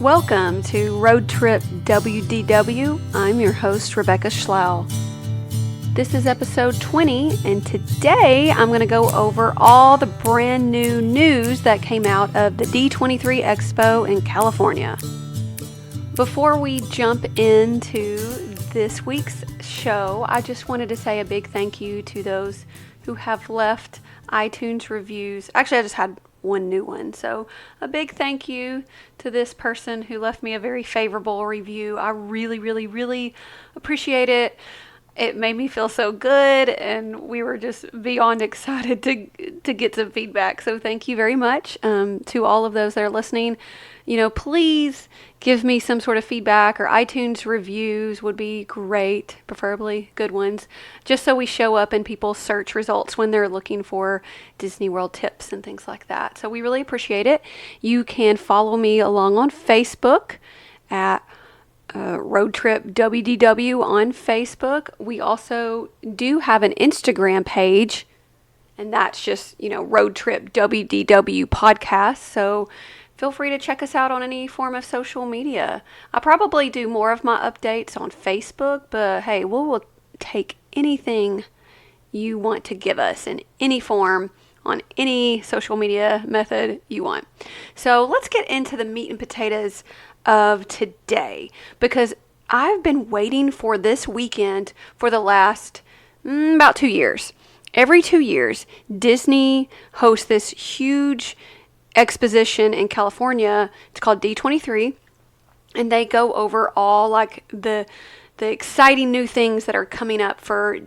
Welcome to Roadtrip WDW. I'm your host, Rebecca Schlau. This is episode 20, and today I'm going to go over all the brand new news that came out of the D23 Expo in California. Before we jump into this week's show, I just wanted to say a big thank you to those who have left iTunes reviews. Actually, I just had one new one. So a big thank you to this person who left me a very favorable review. I really appreciate it. It made me feel so good, and we were just beyond excited to get some feedback. So thank you very much to all of those that are listening. Please give me some sort of feedback, or iTunes reviews would be great, preferably good ones, just so we show up in people's search results when they're looking for Disney World tips and things like that. So we really appreciate it. You can follow me along on Facebook at Roadtrip WDW on Facebook. We also do have an Instagram page, and that's just, Roadtrip WDW podcast. So feel free to check us out on any form of social media. I probably do more of my updates on Facebook, but hey, we'll take anything you want to give us in any form on any social media method you want. So let's get into the meat and potatoes of today, because I've been waiting for this weekend for the last about 2 years. Every 2 years, Disney hosts this huge exposition in California. It's called D23, and they go over all like the exciting new things that are coming up for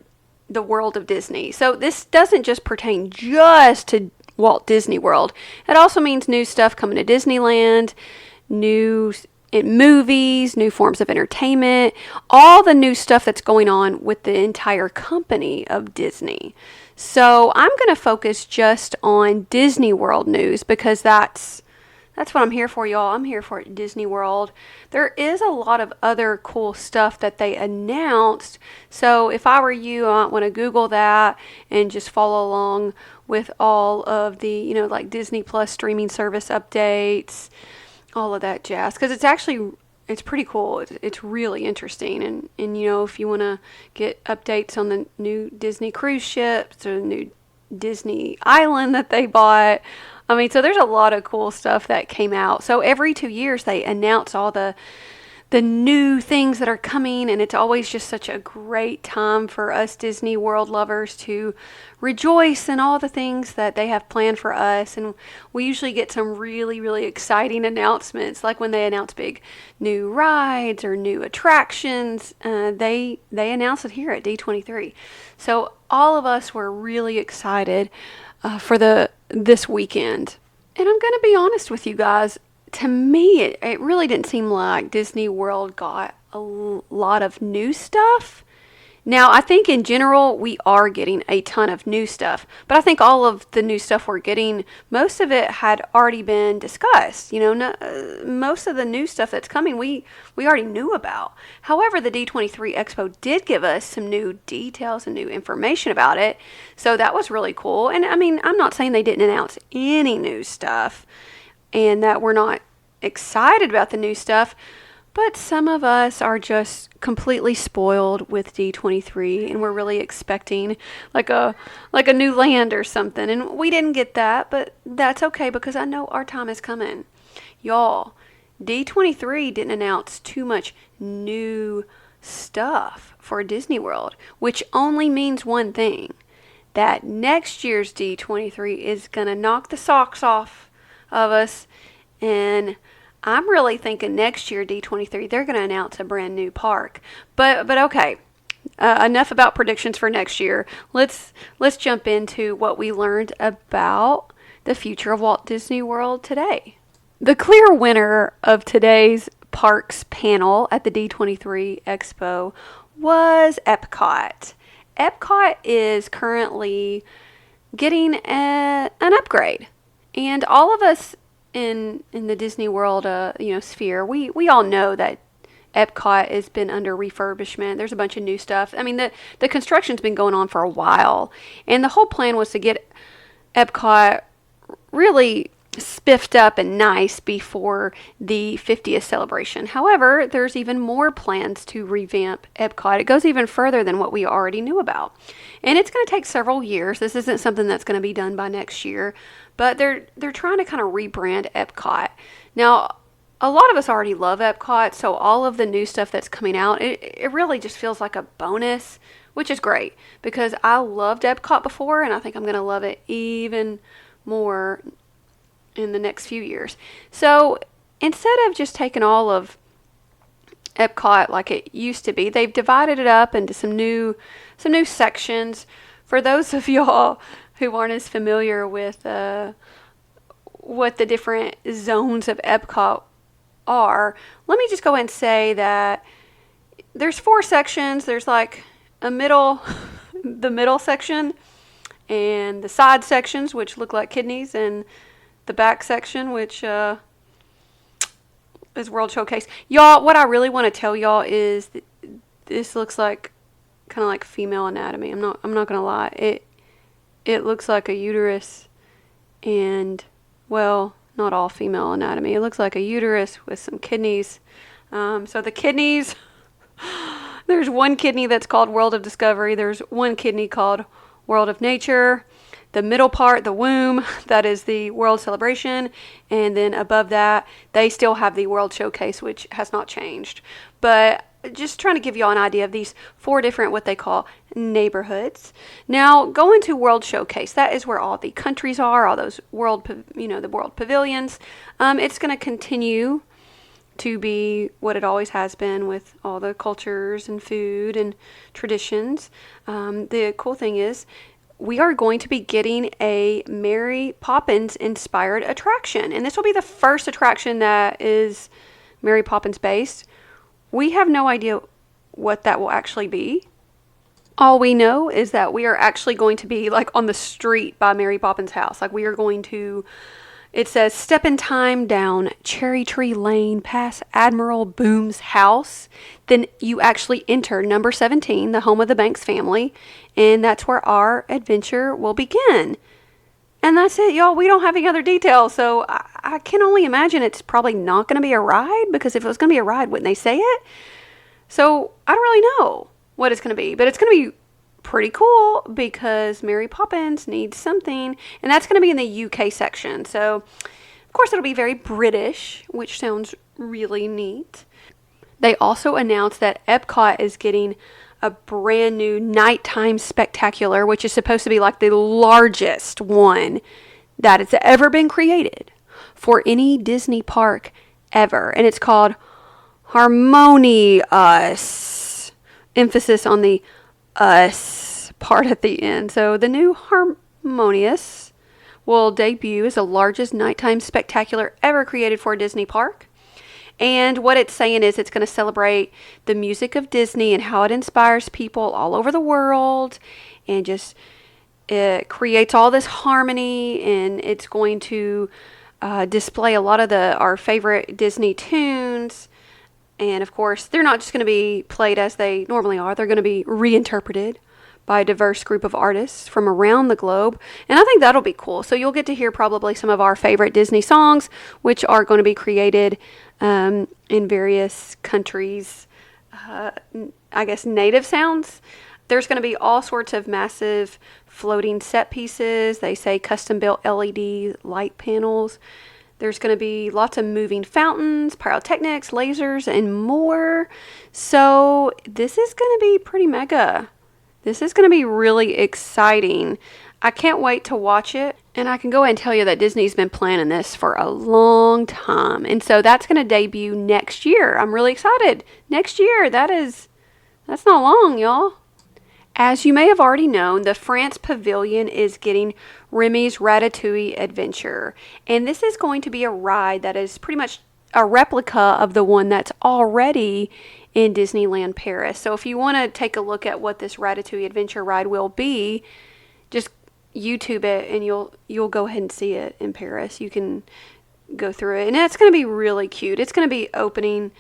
the world of Disney. So this doesn't just pertain just to Walt Disney World. It also means new stuff coming to Disneyland, new movies, new forms of entertainment, all the new stuff that's going on with the entire company of Disney. So I'm going to focus just on Disney World news, because that's what I'm here for, y'all. I'm here for Disney World. There is a lot of other cool stuff that they announced. So if I were you, I might want to Google that and just follow along with all of the, like Disney Plus streaming service updates, all of that jazz, because it's pretty cool. It's really interesting. And if you want to get updates on the new Disney cruise ships or the new Disney island that they bought. So there's a lot of cool stuff that came out. So every 2 years they announce all the new things that are coming, and it's always just such a great time for us Disney World lovers to rejoice in all the things that they have planned for us. And we usually get some really exciting announcements, like when they announce big new rides or new attractions. They announce it here at D23. So all of us were really excited for this weekend. And I'm going to be honest with you guys. To me, it really didn't seem like Disney World got a lot of new stuff. Now, I think in general, we are getting a ton of new stuff. But I think all of the new stuff we're getting, most of it had already been discussed. Most of the new stuff that's coming, we already knew about. However, the D23 Expo did give us some new details and new information about it. So that was really cool. And I'm not saying they didn't announce any new stuff and that we're not excited about the new stuff, but some of us are just completely spoiled with D23, and we're really expecting like a new land or something, and we didn't get that, but that's okay, because I know our time is coming. Y'all, D23 didn't announce too much new stuff for Disney World, which only means one thing, that next year's D23 is gonna knock the socks off of us, and I'm really thinking next year D23 they're going to announce a brand new park. But okay, enough about predictions for next year. Let's jump into what we learned about the future of Walt Disney World today. The clear winner of today's parks panel at the D23 Expo was Epcot. Epcot is currently getting an upgrade. And all of us in the Disney World, sphere, we all know that Epcot has been under refurbishment. There's a bunch of new stuff. The construction's been going on for a while, and the whole plan was to get Epcot really spiffed up and nice before the 50th celebration. However, there's even more plans to revamp Epcot. It goes even further than what we already knew about. And it's going to take several years. This isn't something that's going to be done by next year, but they're trying to kind of rebrand Epcot. Now, a lot of us already love Epcot, so all of the new stuff that's coming out, it really just feels like a bonus, which is great because I loved Epcot before, and I think I'm going to love it even more in the next few years. So instead of just taking all of Epcot like it used to be, they've divided it up into some new sections. For those of y'all who aren't as familiar with what the different zones of Epcot are, let me just go ahead and say that there's 4 sections. There's like a middle, the middle section, and the side sections, which look like kidneys, and the back section, which is World Showcase. Y'all, what I really want to tell y'all is this looks like kind of like female anatomy. I'm not gonna lie. It looks like a uterus, and well, not all female anatomy. It looks like a uterus with some kidneys. So the kidneys, there's one kidney that's called World of Discovery. There's one kidney called World of Nature. The middle part, the womb, that is the World Celebration. And then above that, they still have the World Showcase, which has not changed. But just trying to give you all an idea of these 4 different, what they call neighborhoods. Now, going to World Showcase, that is where all the countries are, all those the world pavilions. It's going to continue to be what it always has been with all the cultures and food and traditions. The cool thing is, we are going to be getting a Mary Poppins inspired attraction. And this will be the first attraction that is Mary Poppins based. We have no idea what that will actually be. All we know is that we are actually going to be like on the street by Mary Poppins' house. Like we are going to, it says, step in time down Cherry Tree Lane past Admiral Boom's house. Then you actually enter number 17, the home of the Banks family. And that's where our adventure will begin. And that's it, y'all. We don't have any other details. So I can only imagine it's probably not going to be a ride, because if it was going to be a ride, wouldn't they say it? So I don't really know what it's going to be, but it's going to be pretty cool because Mary Poppins needs something. And that's going to be in the UK section. So, of course, it'll be very British, which sounds really neat. They also announced that Epcot is getting a brand new nighttime spectacular, which is supposed to be like the largest one that has ever been created for any Disney park ever. And it's called Harmonious. Emphasis on the us part at the end. So the new Harmonious will debut as the largest nighttime spectacular ever created for a Disney park. And what it's saying is it's going to celebrate the music of Disney and how it inspires people all over the world, and just it creates all this harmony, and it's going to display a lot of our favorite Disney tunes. And of course, they're not just going to be played as they normally are. They're going to be reinterpreted by a diverse group of artists from around the globe. And I think that'll be cool. So you'll get to hear probably some of our favorite Disney songs, which are going to be created in various countries, I guess native sounds. There's going to be all sorts of massive floating set pieces. They say custom built LED light panels. There's going to be lots of moving fountains, pyrotechnics, lasers, and more. So this is going to be pretty mega. This is going to be really exciting. I can't wait to watch it. And I can go ahead and tell you that Disney's been planning this for a long time. And so that's going to debut next year. I'm really excited. Next year. That's not long, y'all. As you may have already known, the France Pavilion is getting Remy's Ratatouille Adventure. And this is going to be a ride that is pretty much a replica of the one that's already in Disneyland Paris. So if you want to take a look at what this Ratatouille Adventure ride will be, just YouTube it and you'll go ahead and see it in Paris. You can go through it. And it's going to be really cute. It's going to be opening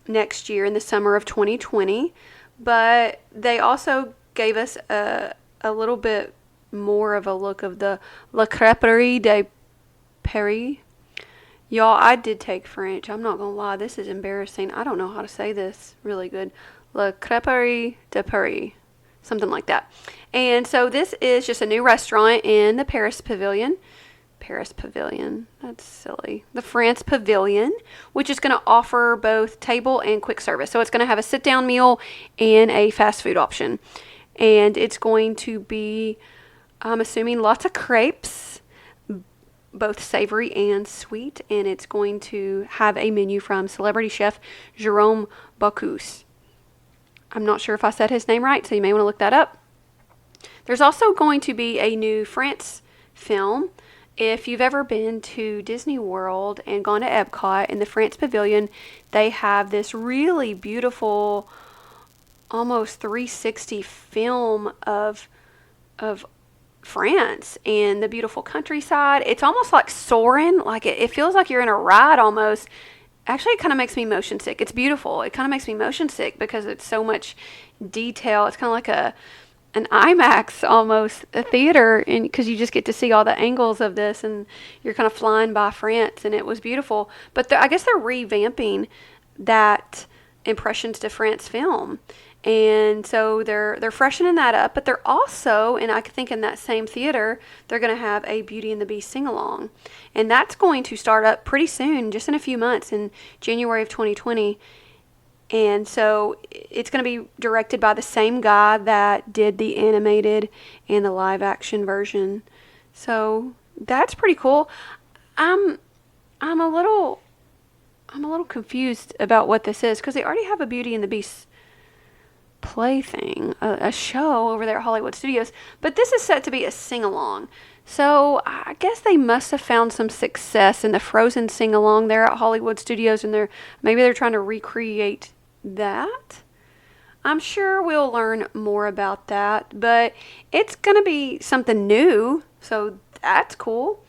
next year in the summer of 2020. But they also gave us a little bit more of a look of the La Crêperie des Paris. Y'all, I did take French. I'm not going to lie. This is embarrassing. I don't know how to say this really good. Le Crêperie de Paris. Something like that. And so this is just a new restaurant in the Paris Pavilion. Paris Pavilion. That's silly. The France Pavilion, which is going to offer both table and quick service. So it's going to have a sit-down meal and a fast food option. And it's going to be, I'm assuming, lots of crepes, both savory and sweet. And it's going to have a menu from celebrity chef Jérôme Bocuse. I'm not sure if I said his name right, so you may want to look that up. There's also going to be a new France film. If you've ever been to Disney World and gone to Epcot in the France Pavilion, they have this really beautiful, almost 360 film of France and the beautiful countryside. It's almost like soaring, like it feels like you're in a ride almost. Actually, it kind of makes me motion sick. It's beautiful. It kind of makes me motion sick because it's so much detail. It's kind of like an IMAX almost, a theater, and because you just get to see all the angles of this, and you're kind of flying by France, and it was beautiful. But I guess they're revamping that Impressions de France film, and so they're freshening that up. But they're also, and I think in that same theater, they're going to have a Beauty and the Beast sing-along, and that's going to start up pretty soon, just in a few months, in January of 2020. And so it's going to be directed by the same guy that did the animated and the live action version. So that's pretty cool. I'm a little confused about what this is, because they already have a Beauty and the Beast play thing, a show over there at Hollywood Studios, but this is set to be a sing-along. So I guess they must have found some success in the Frozen sing-along there at Hollywood Studios, and maybe they're trying to recreate that. I'm sure we'll learn more about that, but it's going to be something new, so that's cool.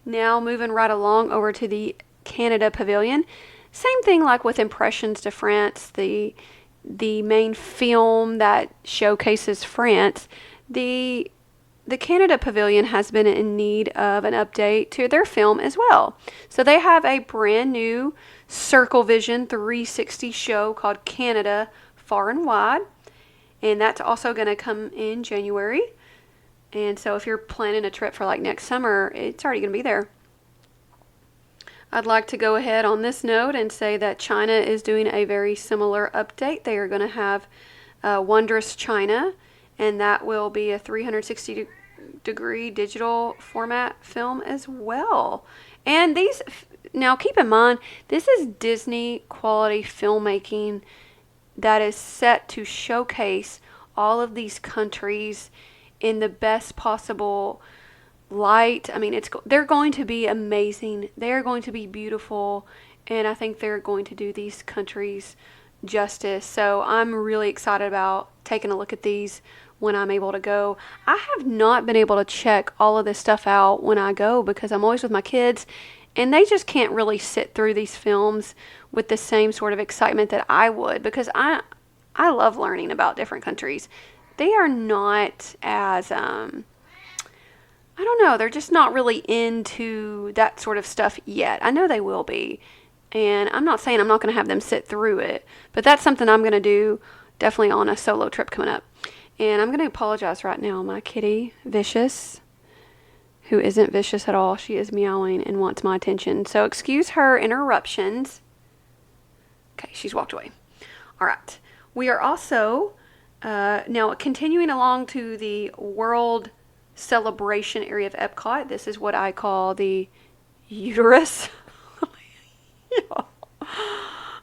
Now moving right along over to the Canada Pavilion. Same thing like with Impressions de France, the main film that showcases France. The Canada Pavilion has been in need of an update to their film as well. So they have a brand new Circle Vision 360 show called Canada Far and Wide, and that's also going to come in January. And so if you're planning a trip for like next summer, it's already going to be there. I'd like to go ahead on this note and say that China is doing a very similar update. They are going to have Wondrous China, and that will be a 360-degree digital format film as well. And these, now keep in mind, this is Disney quality filmmaking that is set to showcase all of these countries in the best possible light. I mean, they're going to be amazing. They're going to be beautiful, and I think they're going to do these countries justice. So I'm really excited about taking a look at these when I'm able to go. I have not been able to check all of this stuff out when I go because I'm always with my kids, and they just can't really sit through these films with the same sort of excitement that I would, because I love learning about different countries. They are not as I don't know, they're just not really into that sort of stuff yet. I know they will be, and I'm not saying I'm not going to have them sit through it, but that's something I'm going to do definitely on a solo trip coming up. And I'm going to apologize right now. My kitty, Vicious, who isn't vicious at all, she is meowing and wants my attention. So excuse her interruptions. Okay, she's walked away. All right. We are also now continuing along to the World Celebration area of Epcot. This is what I call the uterus.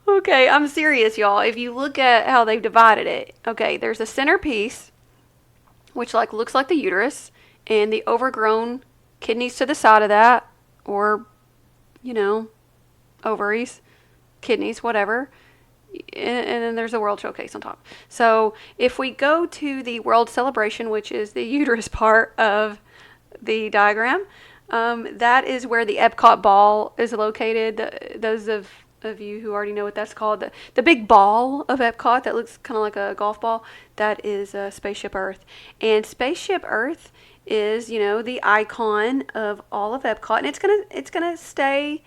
Okay, I'm serious, y'all. If you look at how they've divided it, okay, there's a centerpiece, which looks like the uterus, and the overgrown kidneys to the side of that, or, ovaries, kidneys, whatever. And then there's a World Showcase on top. So if we go to the World Celebration, which is the uterus part of the diagram, that is where the Epcot ball is located. Those of you who already know what that's called, the big ball of Epcot that looks kind of like a golf ball, that is Spaceship Earth. And Spaceship Earth is, the icon of all of Epcot, and it's gonna stay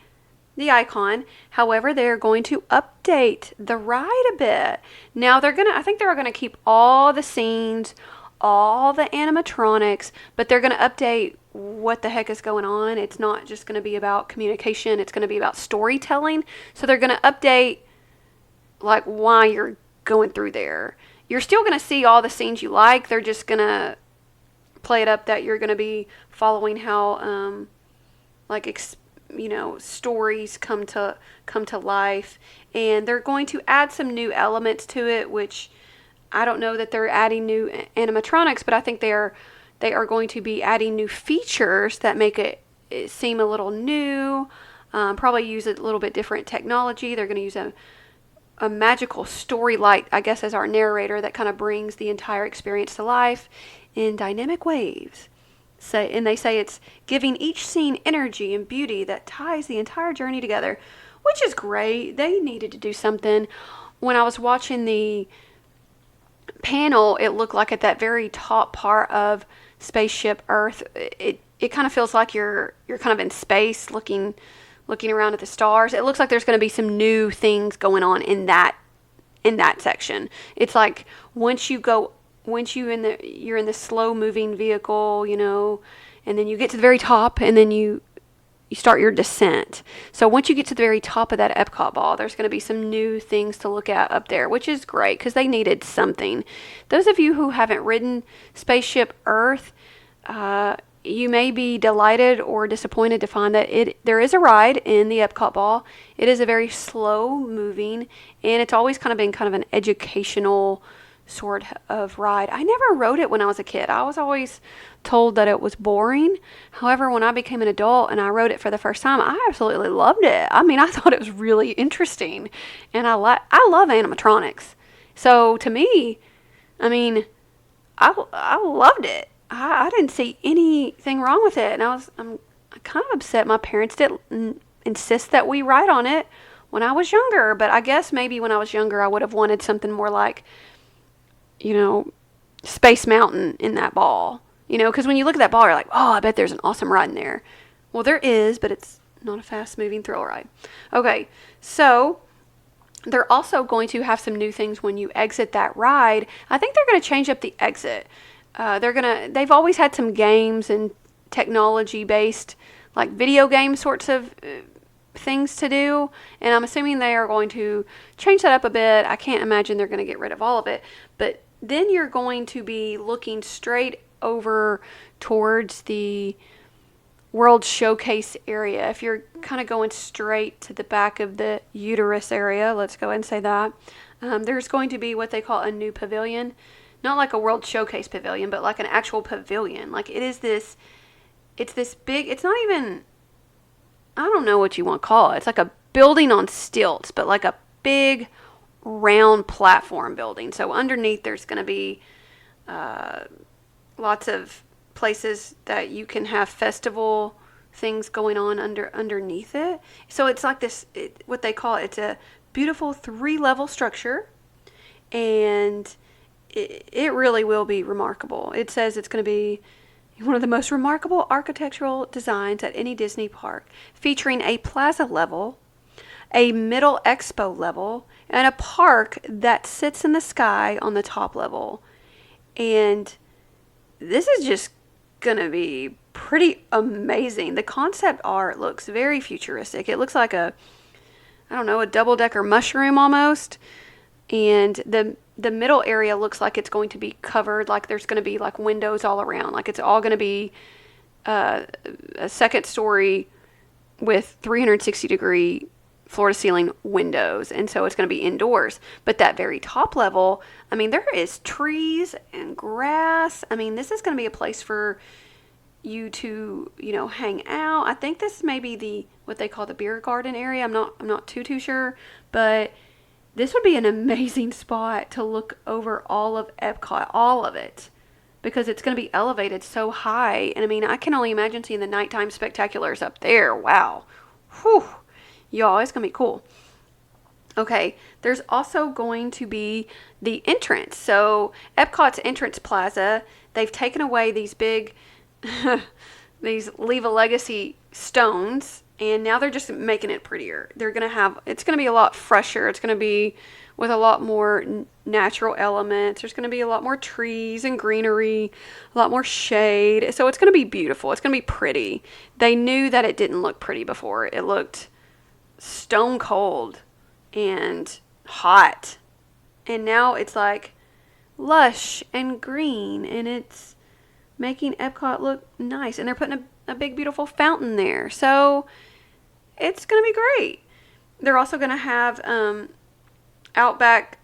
the icon. However, they're going to update the ride a bit. Now I think they're gonna keep all the scenes, all the animatronics, but they're gonna update what the heck is going on. It's not just gonna be about communication, it's gonna be about storytelling. So they're gonna update like why you're going through there. You're still gonna see all the scenes you like. They're just gonna play it up that you're gonna be following how stories come to life, and they're going to add some new elements to it, which I don't know that they're adding new animatronics, but I think they are going to be adding new features that make it seem a little new. Probably use a little bit different technology. They're going to use a magical story light, I guess, as our narrator that kind of brings the entire experience to life in dynamic waves. And they say it's giving each scene energy and beauty that ties the entire journey together, which is great. They needed to do something. When I was watching the panel, it looked like at that very top part of Spaceship Earth, it kind of feels like you're kind of in space looking around at the stars. It looks like there's going to be some new things going on in that section. It's like once you're in the slow moving vehicle, and then you get to the very top, and then you start your descent. So once you get to the very top of that Epcot ball, there's going to be some new things to look at up there, which is great because they needed something. Those of you who haven't ridden Spaceship Earth, you may be delighted or disappointed to find that there is a ride in the Epcot ball. It is a very slow moving, and it's always kind of been kind of an educational sort of ride. I never rode it when I was a kid. I was always told that it was boring. However, when I became an adult and I rode it for the first time, I absolutely loved it. I mean, I thought it was really interesting, and I love animatronics. So to me, I mean, I loved it. I didn't see anything wrong with it, and I'm kind of upset my parents didn't insist that we ride on it when I was younger. But I guess maybe when I was younger, I would have wanted something more like, Space Mountain in that ball. Because when you look at that ball, you're like, oh, I bet there's an awesome ride in there. Well, there is, but it's not a fast-moving thrill ride. Okay, so they're also going to have some new things when you exit that ride. I think they're going to change up the exit. They've always had some games and technology-based, like video game sorts of things to do, and I'm assuming they are going to change that up a bit. I can't imagine they're going to get rid of all of it, but then you're going to be looking straight over towards the World Showcase area. If you're kind of going straight to the back of the uterus area, let's go ahead and say that, there's going to be what they call a new pavilion. Not like a World Showcase pavilion, but like an actual pavilion. Like it's this big, it's not even, I don't know what you want to call it. It's like a building on stilts, but like a big round platform building. So underneath there's going to be lots of places that you can have festival things going on underneath it. So it's like this, what they call it's a beautiful 3-level structure, and it really will be remarkable. It says it's going to be one of the most remarkable architectural designs at any Disney park, featuring a plaza level, a middle expo level, and a park that sits in the sky on the top level. And this is just going to be pretty amazing. The concept art looks very futuristic. It looks like a double-decker mushroom almost. And the middle area looks like it's going to be covered, like there's going to be like windows all around. Like it's all going to be a second story with 360-degree floor-to-ceiling windows. And so it's going to be indoors. But that very top level, I mean, there is trees and grass. I mean, this is going to be a place for you to, hang out. I think this may be what they call the beer garden area. I'm not too sure, but this would be an amazing spot to look over all of Epcot, all of it, because it's going to be elevated so high. And I mean, I can only imagine seeing the nighttime spectaculars up there. Wow. Whew. Y'all, it's going to be cool. Okay, there's also going to be the entrance. So Epcot's entrance plaza, they've taken away these big these Leave a Legacy stones, and now they're just making it prettier. It's going to be a lot fresher. It's going to be with a lot more natural elements. There's going to be a lot more trees and greenery, a lot more shade. So it's going to be beautiful. It's going to be pretty. They knew that it didn't look pretty before. It looked stone cold and hot. And now it's like lush and green, and it's making Epcot look nice. And they're putting a big, beautiful fountain there. So it's going to be great. They're also going to have out back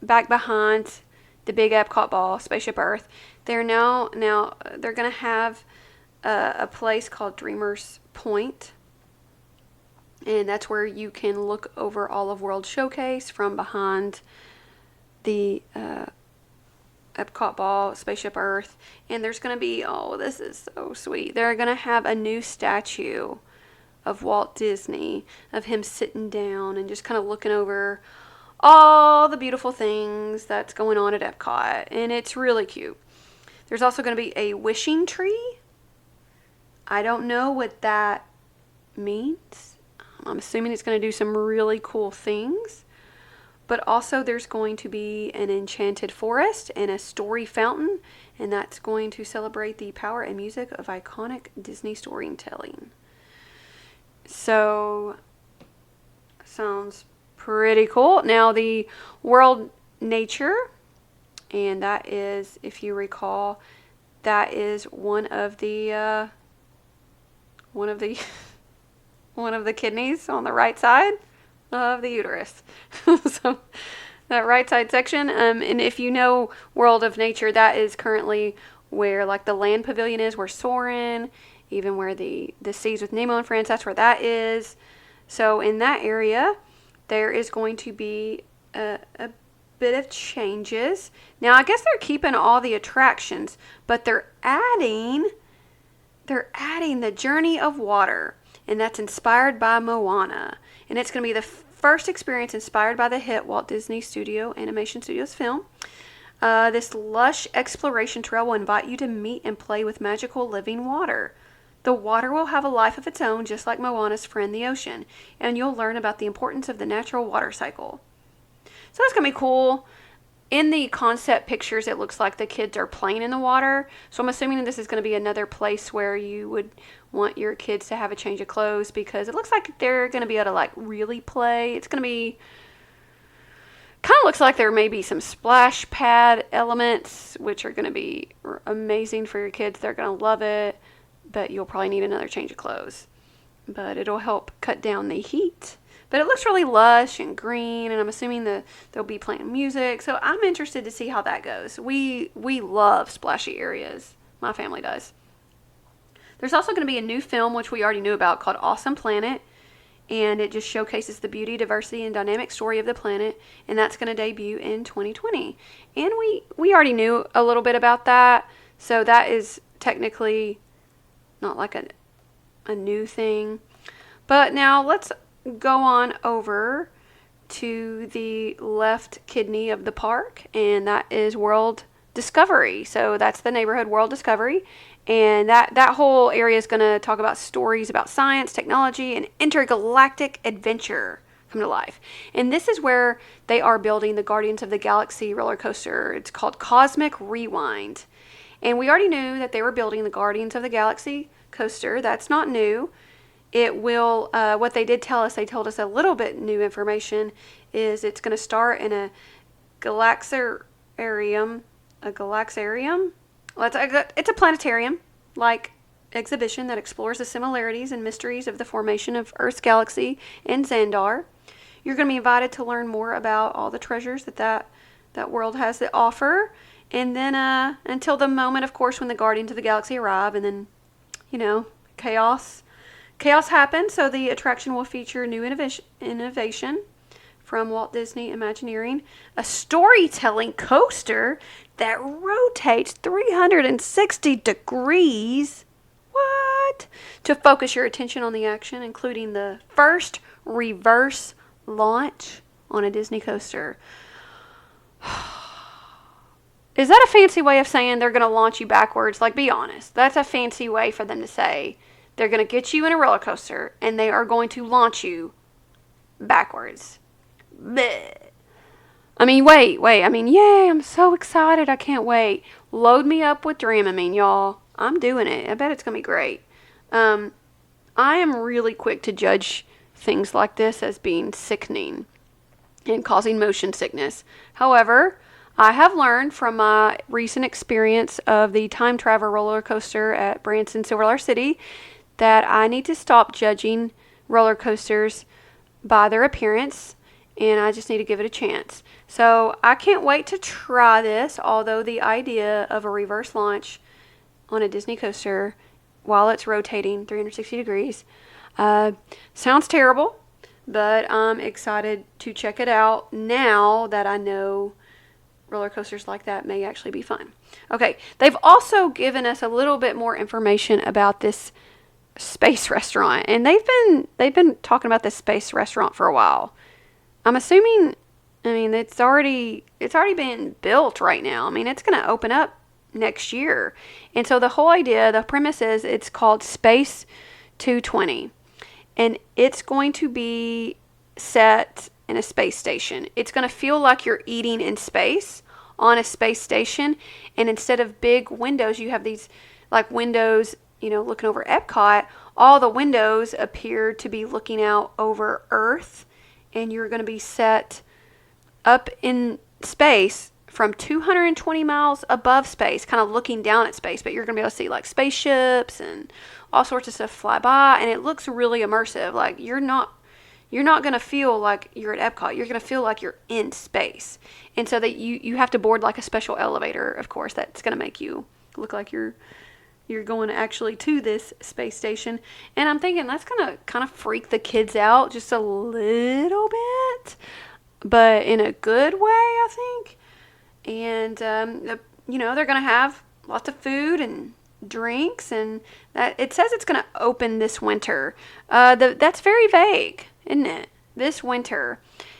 behind the big Epcot ball, Spaceship Earth. They're now they're going to have a place called Dreamers Point. And that's where you can look over all of World Showcase from behind the Epcot ball, Spaceship Earth. And there's going to be, this is so sweet. They're going to have a new statue of Walt Disney, of him sitting down and just kind of looking over all the beautiful things that's going on at Epcot. And it's really cute. There's also going to be a wishing tree. I don't know what that means. I'm assuming it's going to do some really cool things. But also there's going to be an enchanted forest and a story fountain. And that's going to celebrate the power and music of iconic Disney storytelling. So, sounds pretty cool. Now the World Nature, and that is, if you recall, that is one of the one of the kidneys on the right side of the uterus. So that right side section, and if you know World of Nature, that is currently where like the land pavilion is, where Soarin', even where the Seas with Nemo and Friends, that's where that is. So in that area, there is going to be a bit of changes. Now, I guess they're keeping all the attractions, but they're adding the Journey of Water, and that's inspired by Moana. And it's going to be the first experience inspired by the hit Walt Disney Animation Studios film. This lush exploration trail will invite you to meet and play with magical living water. The water will have a life of its own, just like Moana's friend, the ocean, and you'll learn about the importance of the natural water cycle. So that's going to be cool. In the concept pictures, it looks like the kids are playing in the water. So I'm assuming this is going to be another place where you would want your kids to have a change of clothes, because it looks like they're going to be able to like really play. It's going to be, kind of looks like there may be some splash pad elements, which are going to be amazing for your kids. They're going to love it. But you'll probably need another change of clothes. But it'll help cut down the heat. But it looks really lush and green, and I'm assuming they'll be playing music. So I'm interested to see how that goes. We love splashy areas. My family does. There's also going to be a new film, which we already knew about, called Awesome Planet. And it just showcases the beauty, diversity, and dynamic story of the planet. And that's going to debut in 2020. And we already knew a little bit about that. So that is technically not like a new thing. But now let's go on over to the left kidney of the park, and that is World Discovery. So that's the neighborhood World Discovery, and that whole area is going to talk about stories about science, technology, and intergalactic adventure come to life. And this is where they are building the Guardians of the Galaxy roller coaster. It's called Cosmic Rewind. And we already knew that they were building the Guardians of the Galaxy coaster. That's not new. It will, what they did tell us, they told us a little bit new information, is it's going to start in a galaxarium. Well, it's a planetarium-like exhibition that explores the similarities and mysteries of the formation of Earth's galaxy and Xandar. You're going to be invited to learn more about all the treasures that world has to offer. And then until the moment, of course, when the Guardians of the Galaxy arrive, and then, chaos happens. So the attraction will feature new innovation from Walt Disney Imagineering, a storytelling coaster that rotates 360 degrees. What? To focus your attention on the action, including the first reverse launch on a Disney coaster. Is that a fancy way of saying they're going to launch you backwards? Like, be honest. That's a fancy way for them to say they're going to get you in a roller coaster and they are going to launch you backwards. Bleh. I mean, wait. I mean, yay, I'm so excited. I can't wait. Load me up with Dramamine, y'all. I'm doing it. I bet it's going to be great. I am really quick to judge things like this as being sickening and causing motion sickness. However, I have learned from my recent experience of the time travel roller coaster at Branson Silver City that I need to stop judging roller coasters by their appearance, and I just need to give it a chance. So I can't wait to try this, although the idea of a reverse launch on a Disney coaster while it's rotating 360 degrees sounds terrible, but I'm excited to check it out now that I know roller coasters like that may actually be fun. Okay, they've also given us a little bit more information about this space restaurant, and they've been talking about this space restaurant for a while. I'm assuming, it's already been built right now. I mean, it's going to open up next year, and so the whole idea, the premise is it's called Space 220, and it's going to be set in a space station. It's going to feel like you're eating in space on a space station, and instead of big windows, you have these like windows, looking over Epcot. All the windows appear to be looking out over Earth, and you're going to be set up in space from 220 miles above space, kind of looking down at space, but you're going to be able to see like spaceships and all sorts of stuff fly by, and it looks really immersive. Like you're not going to feel like you're at Epcot. You're going to feel like you're in space. And so that you have to board like a special elevator, of course, that's going to make you look like you're going actually to this space station. And I'm thinking that's going to kind of freak the kids out just a little bit, but in a good way, I think. And, they're going to have lots of food and drinks, and that it says it's going to open this winter. That's very vague, isn't it? This winter.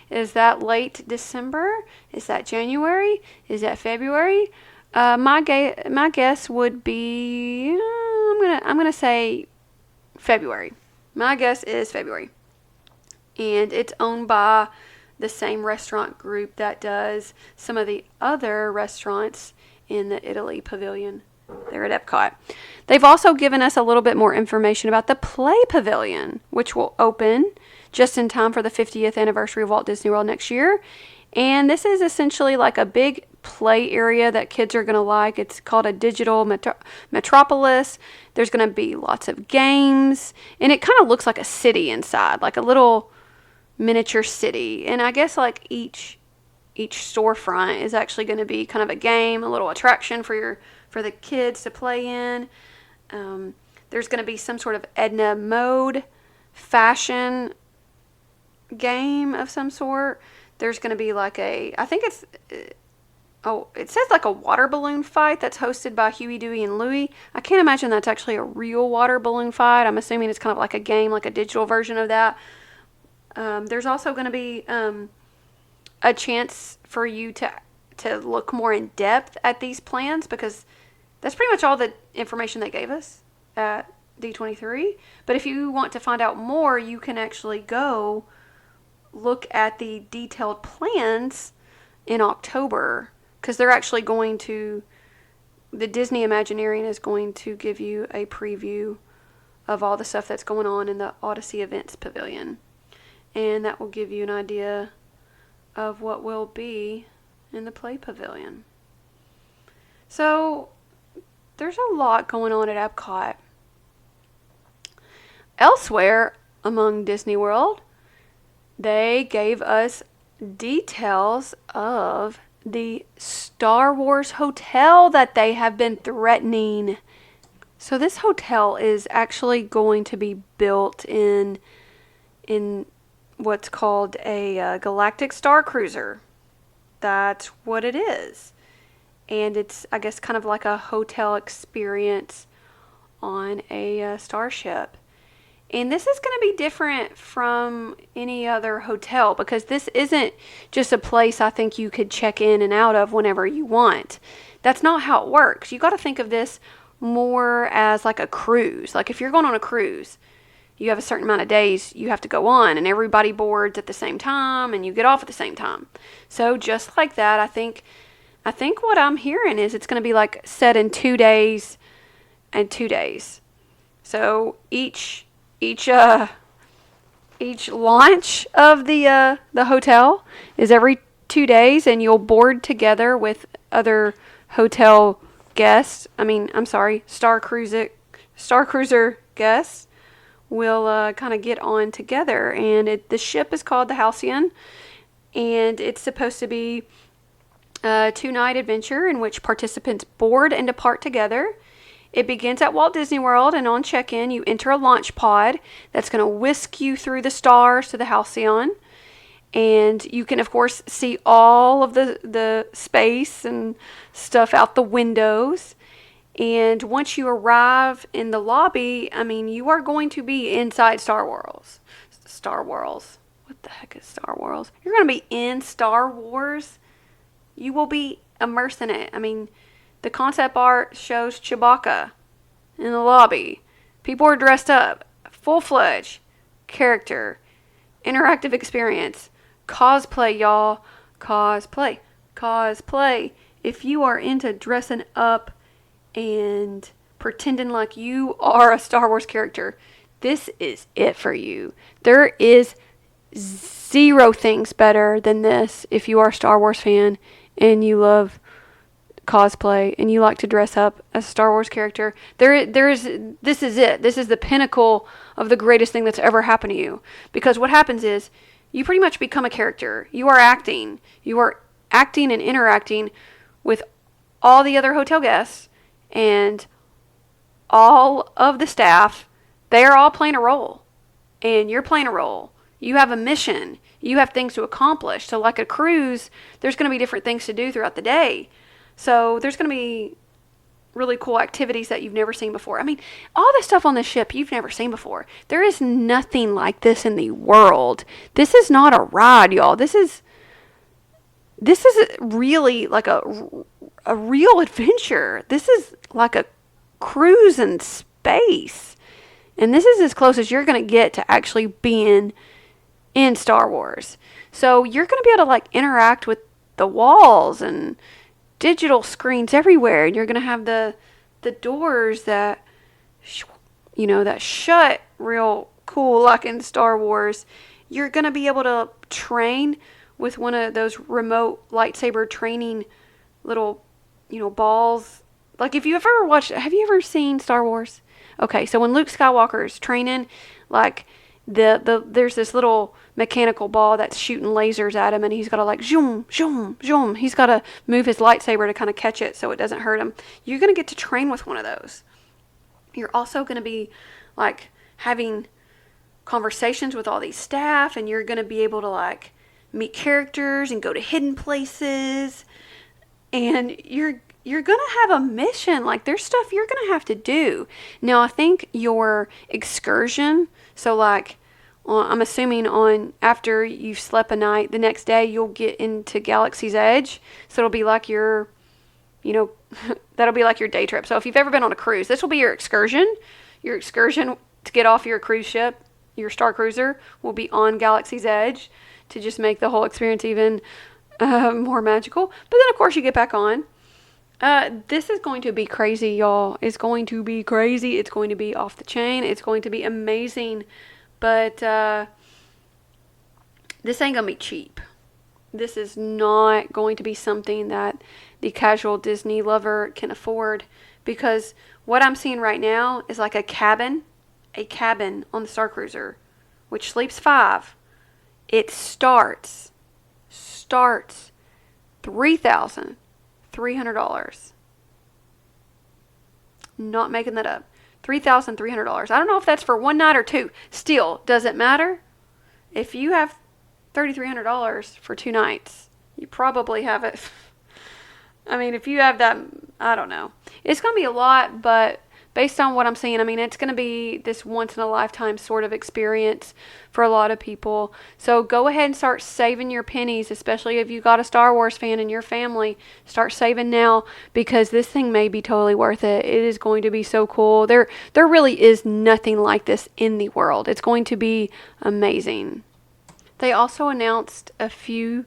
Is that late December? Is that January? Is that February? My guess would be I'm gonna say February. My guess is February, and it's owned by the same restaurant group that does some of the other restaurants in the Italy Pavilion there at Epcot. They've also given us a little bit more information about the Play Pavilion, which will open just in time for the 50th anniversary of Walt Disney World next year. And this is essentially like a big play area that kids are going to like. It's called a digital metropolis. There's going to be lots of games, and it kind of looks like a city inside, like a little miniature city. And I guess like each storefront is actually going to be kind of a game, a little attraction for the kids to play in. There's going to be some sort of Edna Mode fashion game of some sort. There's going to be like it says like a water balloon fight that's hosted by Huey, Dewey, and Louie. I can't imagine that's actually a real water balloon fight. I'm assuming it's kind of like a game, like a digital version of that. There's also going to be a chance for you to look more in depth at these plans, because that's pretty much all the information they gave us at D23. But if you want to find out more, you can actually go look at the detailed plans in October, because they're actually the Disney Imagineering is going to give you a preview of all the stuff that's going on in the Odyssey Events Pavilion, and that will give you an idea of what will be in the Play Pavilion. So there's a lot going on at Epcot. Elsewhere among Disney World, they gave us details of the Star Wars hotel that they have been threatening. So this hotel is actually going to be built in what's called a Galactic Star Cruiser. That's what it is. And it's, I guess, kind of like a hotel experience on a starship. And this is going to be different from any other hotel because this isn't just a place I think you could check in and out of whenever you want. That's not how it works. You got to think of this more as like a cruise. Like if you're going on a cruise, you have a certain amount of days you have to go on, and everybody boards at the same time and you get off at the same time. So just like that, I think what I'm hearing is it's going to be like set in 2 days and 2 days. So each launch of the hotel is every 2 days, and you'll board together with other hotel guests. Star Cruiser guests will kind of get on together, and the ship is called the Halcyon, and it's supposed to be a 2-night adventure in which participants board and depart together. It begins at Walt Disney World, and on check-in, you enter a launch pod that's going to whisk you through the stars to the Halcyon. And you can, of course, see all of the space and stuff out the windows. And once you arrive in the lobby, you are going to be inside Star Wars. Star Wars. What the heck is Star Wars? You're going to be in Star Wars. You will be immersed in it. The concept art shows Chewbacca in the lobby. People are dressed up. Full-fledged character. Interactive experience. Cosplay, y'all. Cosplay. If you are into dressing up and pretending like you are a Star Wars character, this is it for you. There is 0 things better than this if you are a Star Wars fan and you love cosplay and you like to dress up as a Star Wars character. This is it. This is the pinnacle of the greatest thing that's ever happened to you. Because what happens is you pretty much become a character. You are acting and interacting with all the other hotel guests and all of the staff. They are all playing a role, and you're playing a role. You have a mission. You have things to accomplish. So like a cruise, there's going to be different things to do throughout the day. So there's going to be really cool activities that you've never seen before. All the stuff on the ship you've never seen before. There is nothing like this in the world. This is not a ride, y'all. This is really like a real adventure. This is like a cruise in space. And this is as close as you're going to get to actually being in Star Wars. So you're going to be able to interact with the walls and digital screens everywhere, and you're going to have the doors that that shut real cool like in Star Wars. You're going to be able to train with one of those remote lightsaber training little balls. Like have you ever seen Star Wars? Okay, so when Luke Skywalker is training, there's this little mechanical ball that's shooting lasers at him, and he's got to zoom, zoom, zoom. He's got to move his lightsaber to kind of catch it so it doesn't hurt him. You're going to get to train with one of those. You're also going to be having conversations with all these staff, and you're going to be able to meet characters and go to hidden places, and you're going to have a mission. There's stuff you're going to have to do. Now, I think your excursion, so I'm assuming after you've slept a night, the next day you'll get into Galaxy's Edge. So it'll be like your, that'll be like your day trip. So if you've ever been on a cruise, this will be your excursion. Your excursion to get off your cruise ship, your Star Cruiser, will be on Galaxy's Edge to just make the whole experience even more magical. But then, of course, you get back on. This is going to be crazy, y'all. It's going to be crazy. It's going to be off the chain. It's going to be amazing. But this ain't going to be cheap. This is not going to be something that the casual Disney lover can afford, because what I'm seeing right now is like a cabin on the Star Cruiser, which sleeps 5. It starts $3,300. Not making that up. $3,300. I don't know if that's for one night or 2. Still, does it matter? If you have $3,300 for 2 nights, you probably have it. If you have that, I don't know. It's going to be a lot, but based on what I'm seeing, I mean, it's going to be this once in a lifetime sort of experience for a lot of people. So go ahead and start saving your pennies, especially if you got a Star Wars fan in your family. Start saving now, because this thing may be totally worth it. It is going to be so cool. There really is nothing like this in the world. It's going to be amazing. They also announced a few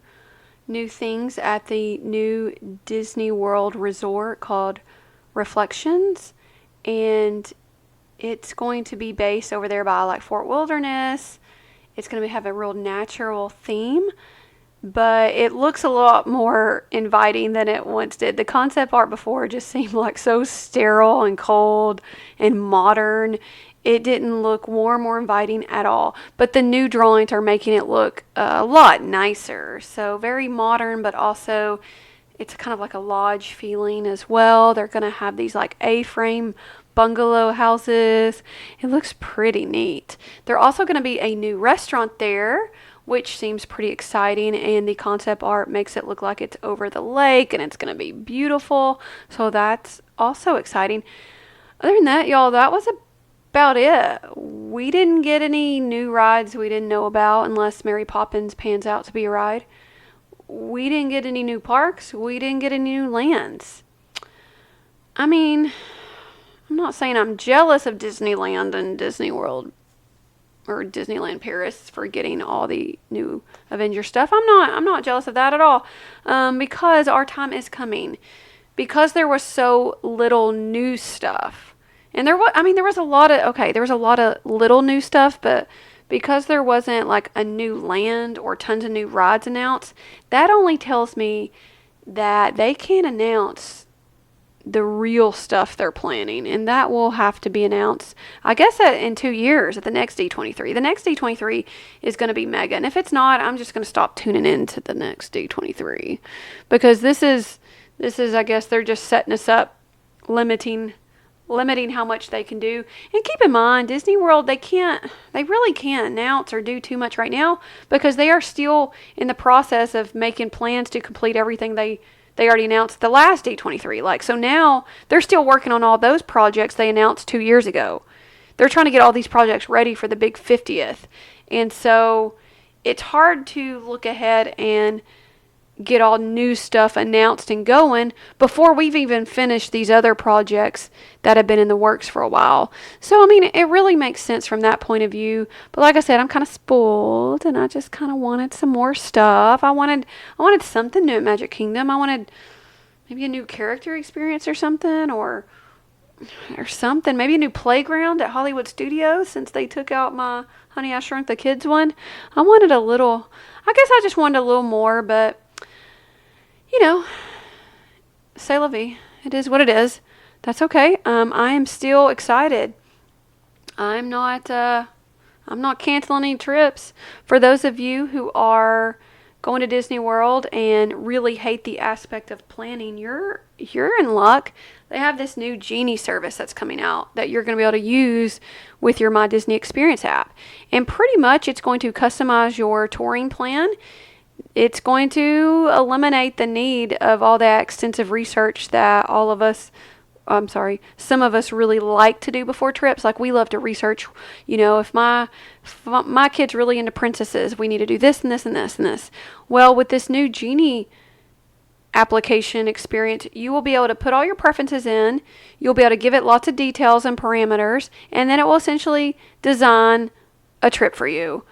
new things at the new Disney World resort called Reflections, and it's going to be based over there by like Fort Wilderness. It's going to have a real natural theme, but it looks a lot more inviting than it once did. The concept art before just seemed like so sterile and cold and modern. It didn't look warm or inviting at all. But the new drawings are making it look a lot nicer. So very modern, but also it's kind of like a lodge feeling as well. They're going to have these like A-frame bungalow houses. It looks pretty neat. There's also going to be a new restaurant there, which seems pretty exciting, and the concept art makes it look like it's over the lake and it's going to be beautiful. So that's also exciting. Other than that, y'all, that was about it. We didn't get any new rides we didn't know about, unless Mary Poppins pans out to be a ride. We didn't get any new parks. We didn't get any new lands. I mean, I'm not saying I'm jealous of Disneyland and Disney World or Disneyland Paris for getting all the new Avengers stuff. I'm not jealous of that at all. Because our time is coming. Because there was so little new stuff. And there was a lot of little new stuff, but because there wasn't like a new land or tons of new rides announced, that only tells me that they can't announce the real stuff they're planning, and that will have to be announced, I guess, in 2 years at the next D23. The next D23 is going to be mega, and if it's not, I'm just going to stop tuning in to the next D23, because this is, I guess, they're just setting us up, limiting how much they can do. And keep in mind, Disney World, they really can't announce or do too much right now, because they are still in the process of making plans to complete everything they already announced the last D23. So now they're still working on all those projects they announced 2 years ago. They're trying to get all these projects ready for the big 50th. And so it's hard to look ahead and get all new stuff announced and going before we've even finished these other projects that have been in the works for a while. So, I mean, it really makes sense from that point of view. But like I said, I'm kind of spoiled, and I just kind of wanted some more stuff. I wanted something new at Magic Kingdom. I wanted maybe a new character experience or something, or something. Maybe a new playground at Hollywood Studios, since they took out my Honey, I Shrunk the Kids one. I guess I just wanted a little more, but c'est la vie. It is what it is. That's okay. I am still excited. I'm not canceling any trips. For those of you who are going to Disney World and really hate the aspect of planning, you're in luck. They have this new Genie service that's coming out that you're going to be able to use with your My Disney Experience app. And pretty much it's going to customize your touring plan. It's going to eliminate the need of all that extensive research that some of us really like to do before trips. Like, we love to research, if my kid's really into princesses, we need to do this and this and this and this. Well, with this new Genie application experience, you will be able to put all your preferences in. You'll be able to give it lots of details and parameters, and then it will essentially design a trip for you.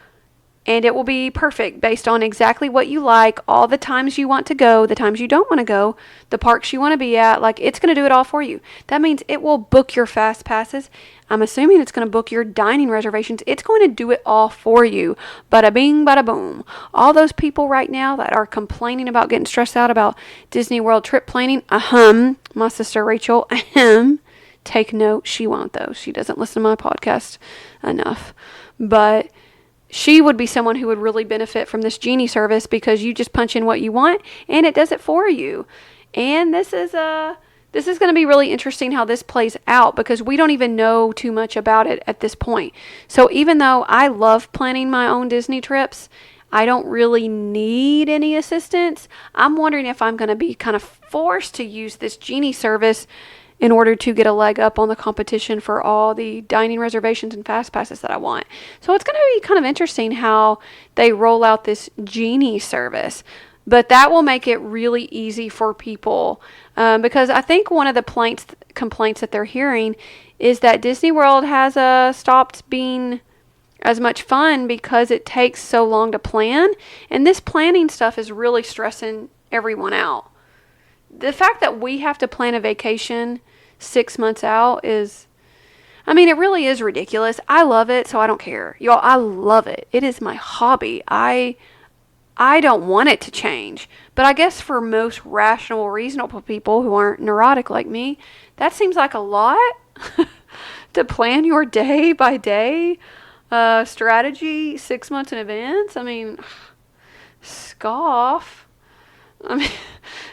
And it will be perfect based on exactly what you like, all the times you want to go, the times you don't want to go, the parks you want to be at. Like, it's going to do it all for you. That means it will book your fast passes. I'm assuming it's going to book your dining reservations. It's going to do it all for you. Bada bing, bada boom. All those people right now that are complaining about getting stressed out about Disney World trip planning, my sister Rachel, take note. She won't, though. She doesn't listen to my podcast enough. But she would be someone who would really benefit from this Genie service, because you just punch in what you want and it does it for you. And this is going to be really interesting how this plays out, because we don't even know too much about it at this point. So even though I love planning my own Disney trips, I don't really need any assistance. I'm wondering if I'm going to be kind of forced to use this Genie service in order to get a leg up on the competition for all the dining reservations and fast passes that I want. So it's going to be kind of interesting how they roll out this Genie service. But that will make it really easy for people because I think one of the complaints that they're hearing is that Disney World has stopped being as much fun because it takes so long to plan. And this planning stuff is really stressing everyone out. The fact that we have to plan a vacation 6 months out it really is ridiculous. I love it, so I don't care. Y'all, I love it. It is my hobby. I don't want it to change. But I guess for most rational, reasonable people who aren't neurotic like me, that seems like a lot to plan your day by day strategy 6 months in advance. Scoff.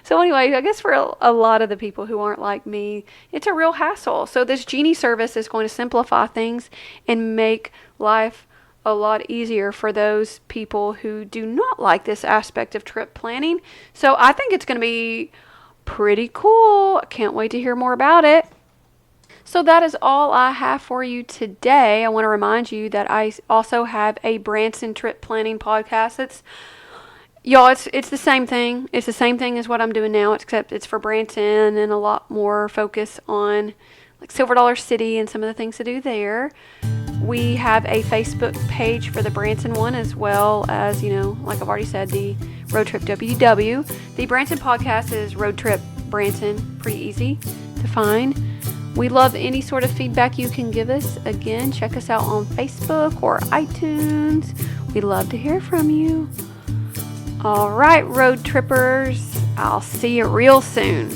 So anyway, I guess for a lot of the people who aren't like me, it's a real hassle. So this Genie service is going to simplify things and make life a lot easier for those people who do not like this aspect of trip planning. So I think it's going to be pretty cool. I can't wait to hear more about it. So that is all I have for you today. I want to remind you that I also have a Branson trip planning podcast. It's the same thing. It's the same thing as what I'm doing now, except it's for Branson and a lot more focus on like Silver Dollar City and some of the things to do there. We have a Facebook page for the Branson one, as well as, like I've already said, the Roadtrip WDW. The Branson podcast is Roadtrip Branson. Pretty easy to find. We love any sort of feedback you can give us. Again, check us out on Facebook or iTunes. We'd love to hear from you. All right, road trippers. I'll see you real soon.